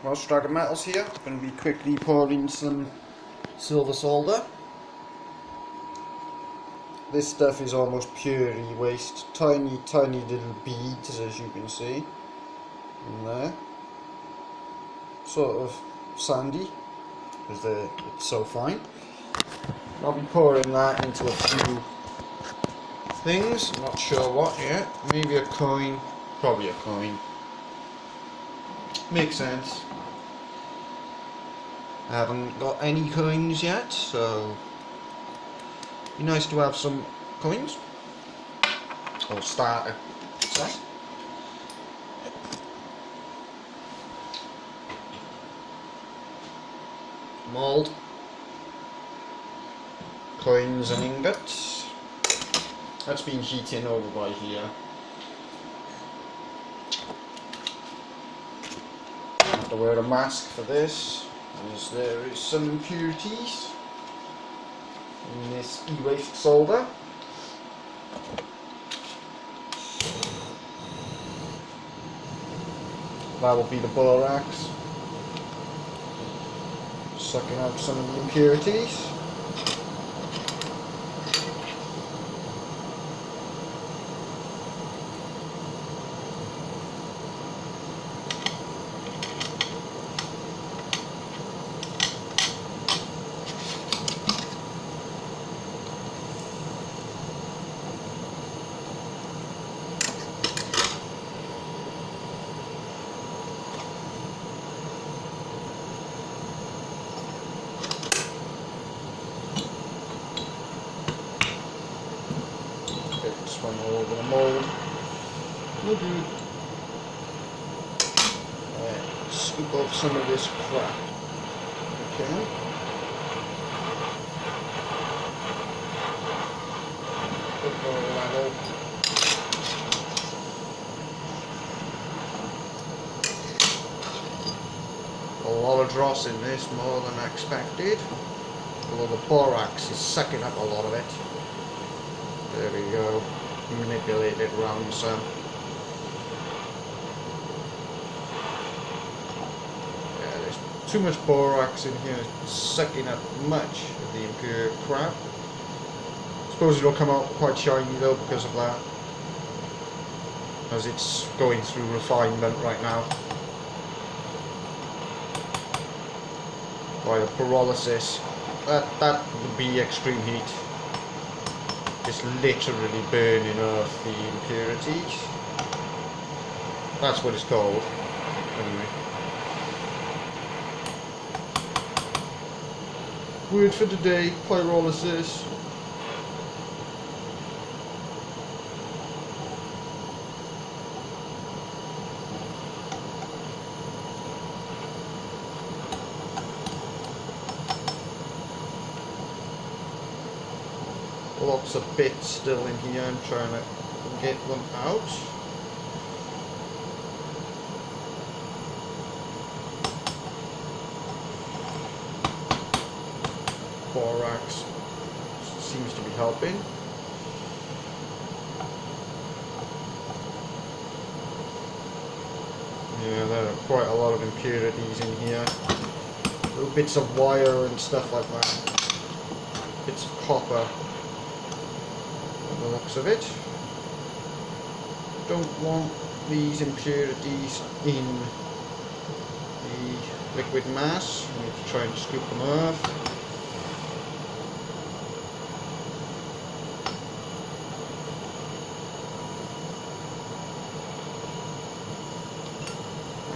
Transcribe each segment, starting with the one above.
Well, Dragon Metals here. Going to be quickly pouring some silver solder. This stuff is almost pure e-waste. Tiny little beads, as you can see in there. Sort of sandy because it's so fine. I'll be pouring that into a few things. I'm not sure what yet. Maybe a coin. Probably a coin. Makes sense. I haven't got any coins yet, so be nice to have some coins. Or starter set. Mould. Coins and ingots. That's been heating over by here. I have to wear a mask for this, as there is some impurities in this e-waste solder. That will be the borax, sucking out some of the impurities. This one all over the mould. Scoop off some of this crap. Okay. Put all that up. A lot of dross in this, more than I expected. Although the borax is sucking up a lot of it. There we go. Manipulate it round some. Yeah, there's too much borax in here. It's sucking up much of the impure crap. Suppose it'll come out quite shiny though because of that, as it's going through refinement right now by the pyrolysis. That would be extreme heat. It's literally burning off the impurities. That's what it's called. Anyway. Word for today, pyrolysis. Lots of bits still in here. I'm trying to get them out. Borax seems to be helping. Yeah, there are quite a lot of impurities in here. Little bits of wire and stuff like that. Bits of copper. The looks of it. Don't want these impurities in the liquid mass. I need to try and scoop them off.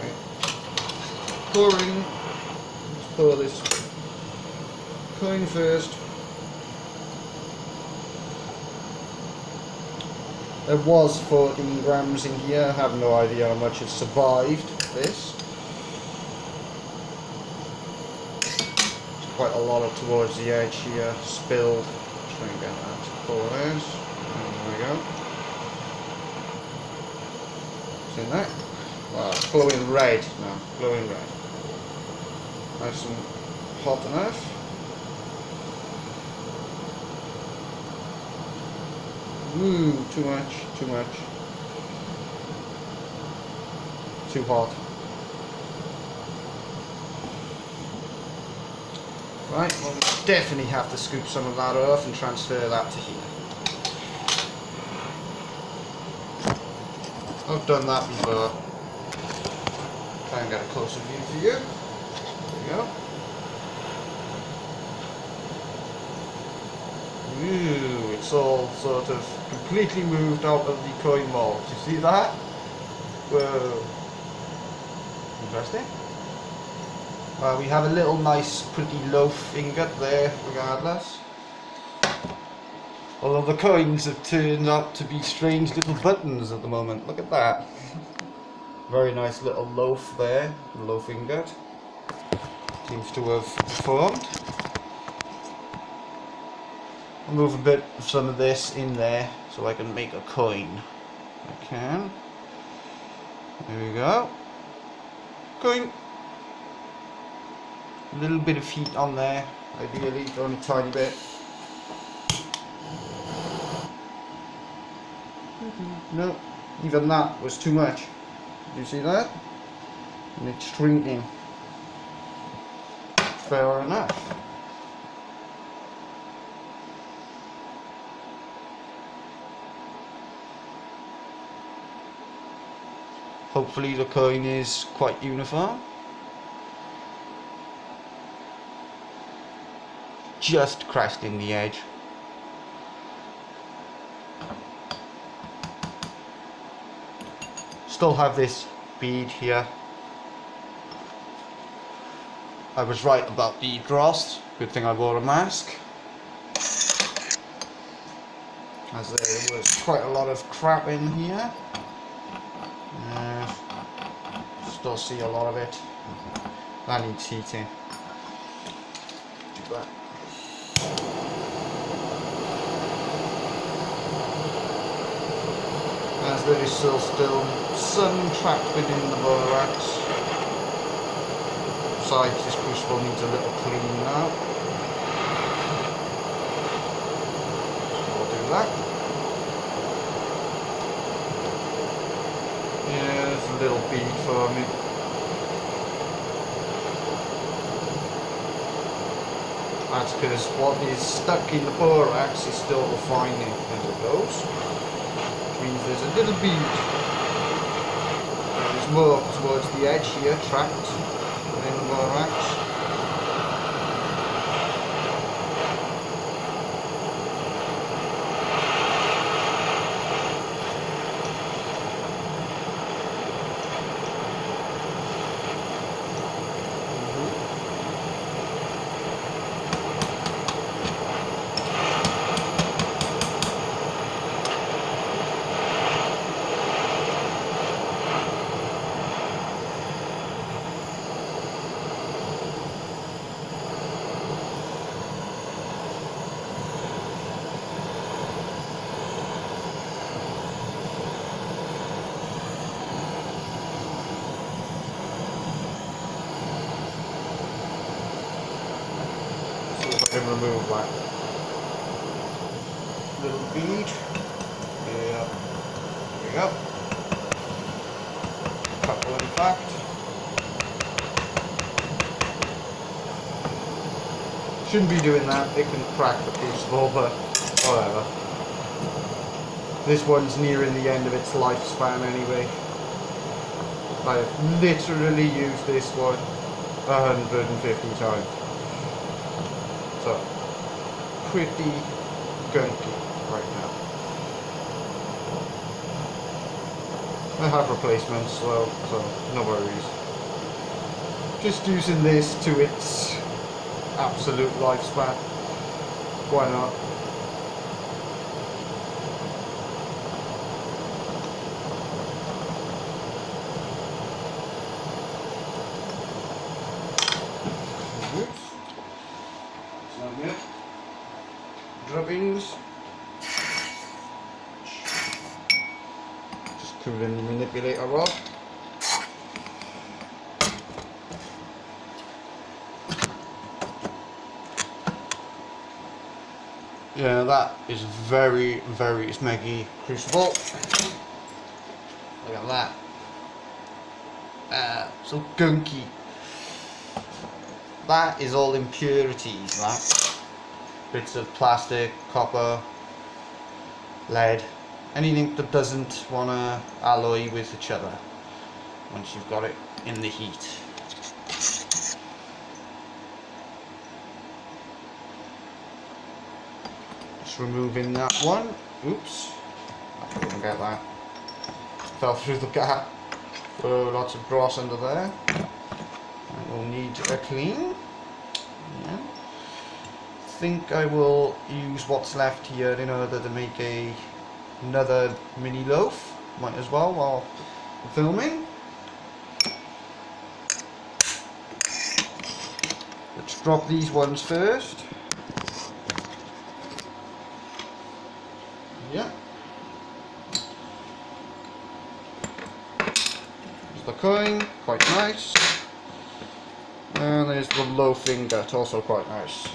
Right. Pouring. Let's pour this coin first. There was 14 grams in here. I have no idea how much has survived this. There's quite a lot of towards the edge here, spilled. Try and get that to pour out. There we go. See that? Wow, it's glowing red now. Glowing red. Nice and hot enough. Ooh, too much. Too hot. Right, well, we definitely have to scoop some of that off and transfer that to here. I've done that before. Try and get a closer view for you. There you go. Ooh, it's all sort of completely moved out of the coin mold. Do you see that? Whoa. Interesting. Well, we have a little nice pretty loaf ingot there regardless. Although the coins have turned out to be strange little buttons at the moment. Look at that. Very nice little loaf there, loaf ingot. Seems to have formed. I'll move a bit of some of this in there so I can make a coin. I can. There we go. Coin. A little bit of heat on there, ideally, only a tiny bit. No, even that was too much. Do you see that? And it's shrinking. Fair enough. Hopefully the coin is quite uniform. Just cresting the edge. Still have this bead here. I was right about the dross. Good thing I wore a mask, as there was quite a lot of crap in here. Still see a lot of it. That needs heating. Do that. As there is still some trapped within the borax. Besides, this crucible needs a little clean now. So I'll do that. Yeah, there's a little bead for me. That's because what is stuck in the borax is still refining as it goes. Means there's a little bead. There's more towards the edge here, trapped within the borax. Can remove that little bead. Yeah, there we go. Couple in fact. Shouldn't be doing that, it can crack the crucible, but whatever. This one's nearing the end of its lifespan anyway. I've literally used this one 150 times. So, pretty gunky right now. I have replacements, so no worries. Just using this to its absolute lifespan. Why not? Drubbings. Just cooling the manipulator rod. Yeah, that is very, very smeggy crucible. Look at that. So gunky. that is all impurities, that. Bits of plastic, copper, lead, anything that doesn't want to alloy with each other once you've got it in the heat. Just removing that one. Oops, I didn't get that. Fell through the gap. So lots of dross under there. We'll need a clean. Yeah. I think I will use what's left here in order to make another mini loaf. Might as well while filming. Let's drop these ones first. Yeah. There's the coin, quite nice. And there's the loaf ingot, also quite nice.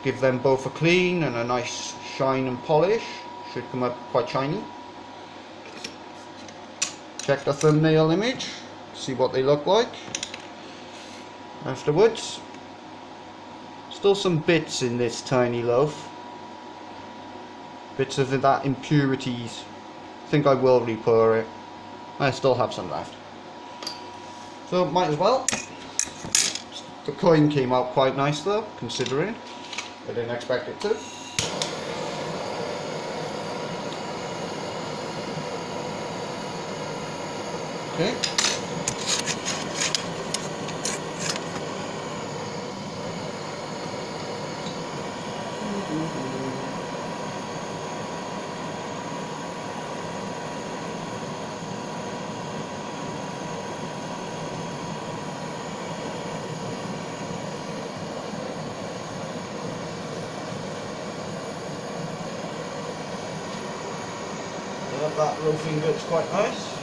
Give them both a clean and a nice shine and polish. Should come up quite shiny. Check the thumbnail image, see what they look like afterwards. Still some bits in this tiny loaf. Bits of that impurities. I think I will repour it. I still have some left. So might as well. The coin came out quite nice though, considering. I didn't expect it to. Okay. That loaf ingot's quite nice.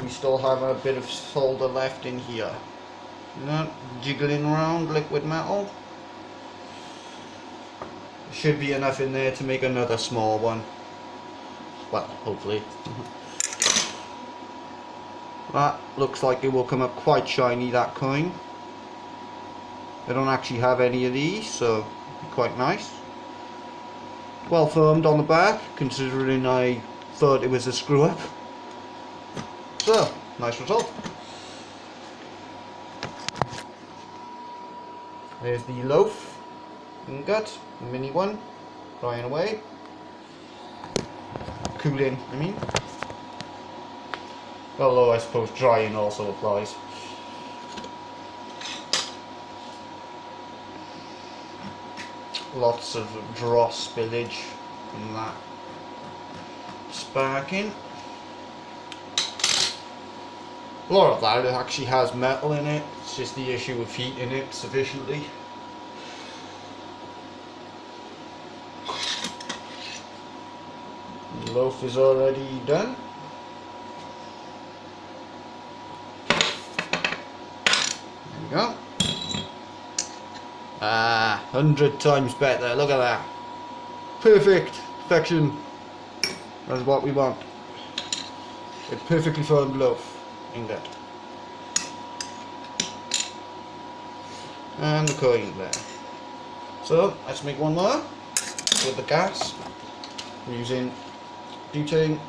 We still have a bit of solder left in here. Not jiggling around liquid metal. Should be enough in there to make another small one. Well, hopefully. That looks like it will come up quite shiny, that coin. I don't actually have any of these, so quite nice. Well formed on the back, considering I thought it was a screw up. So, nice result. There's the loaf ingot, the mini one, drying away. Cooling, I mean. Although I suppose drying also applies. Lots of dross spillage from that sparking. A lot of that actually has metal in it, it's just the issue of heating it sufficiently. The loaf is already done. There we go. 100 times better, look at that. Perfect, perfection. That's what we want. A perfectly formed loaf ingot. And the coin there. So, let's make one more with the gas. We're using butane.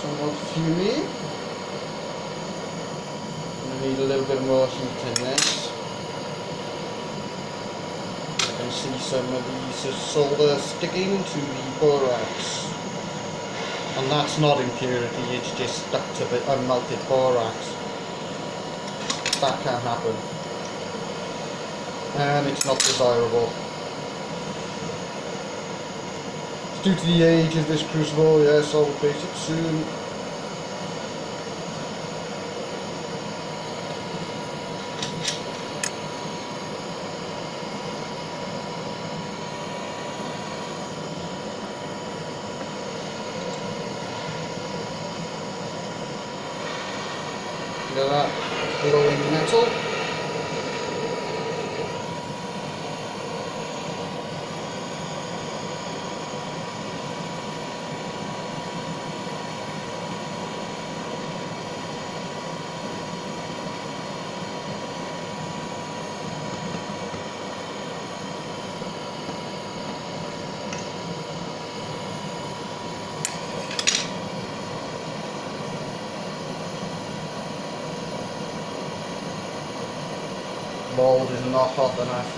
Some more fumy. I need a little bit more heat in this. I can see some of these solder sticking to the borax. And that's not impurity, it's just stuck to the unmelted borax. That can happen. And it's not desirable. Due to the age of this crucible, yes, I'll replace it soon. at that glowing metal. Mold is not hot enough.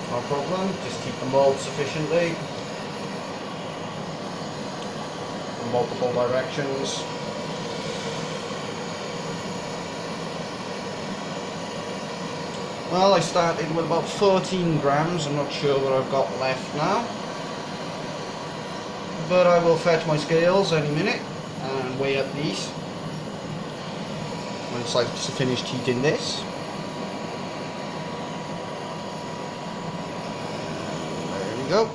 No problem, just heat the mold sufficiently in multiple directions. Well, I started with about 14 grams, I'm not sure what I've got left now. But I will fetch my scales any minute and weigh up these once I've finished heating this. There we go.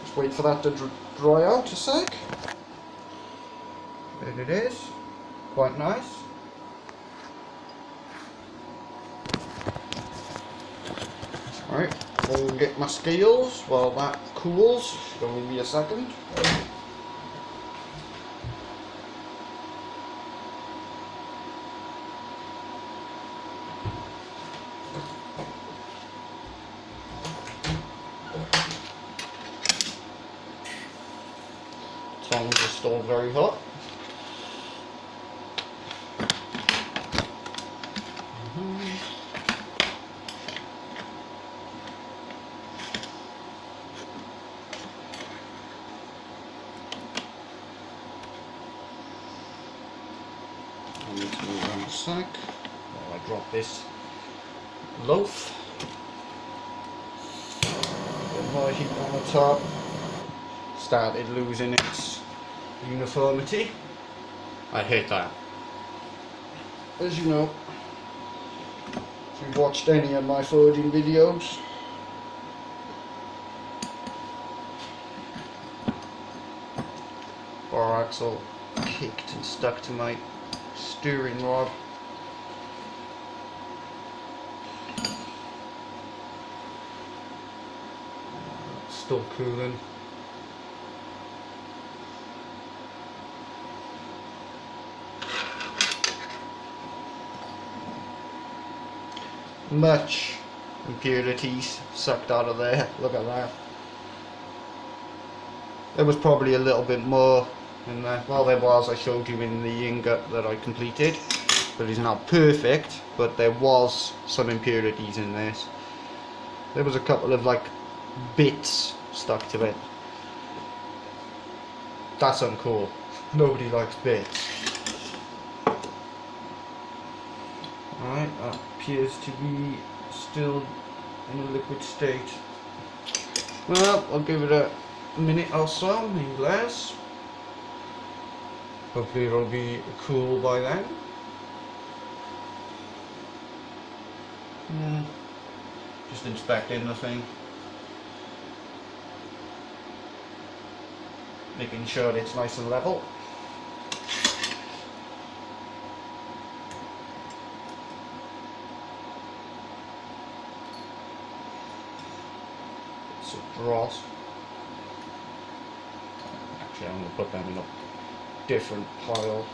Just wait for that to dry out a sec. There it is. Quite nice. Alright, I'll get my scales while that cools. It'll give me a second. Tongs are still very hot. I need to move around a sec while I drop this loaf. Bit more heat on the top. Started losing its uniformity. I hate that. As you know, if you've watched any of my forging videos, borax all kicked and stuck to my steering rod. Still cooling. Much impurities sucked out of there. Look at that. There was probably a little bit more in there. Well, there was. I showed you in the ingot that I completed, but it's not perfect. But there was some impurities in this. There was a couple of like bits stuck to it. That's uncool. Nobody likes bits. Alright, that appears to be still in a liquid state. Well, I'll give it a minute or so in glass. Hopefully it'll be cool by then. Just inspecting the thing. Making sure it's nice and level. It's a dross. Actually, I'm going to put them in a different pile.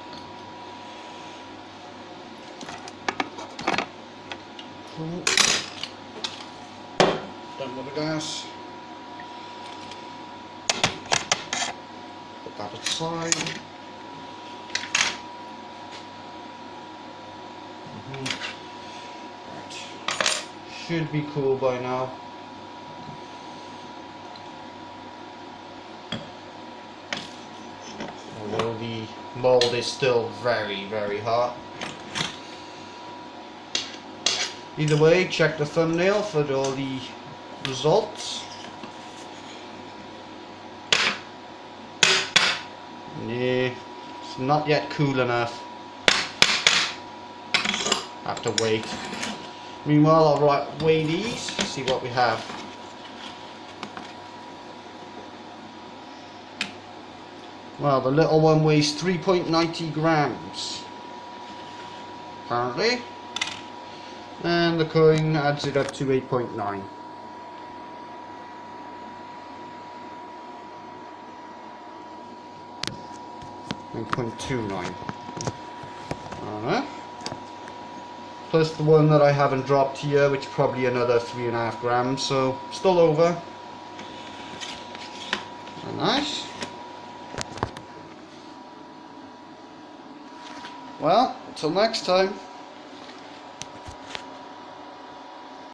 Cool. Done with the gas. Put that aside. Right. Should be cool by now. Although the mold is still very, very hot. Either way, check the thumbnail for all the results. Yeah, it's not yet cool enough. have to wait. Meanwhile, I'll weigh these, see what we have. Well, the little one weighs 3.90 grams, apparently. And the coin adds it up to 8.9. 9.29. Alright. Plus the one that I haven't dropped here, which is probably another 3.5 grams, so still over. Very nice. Well, until next time.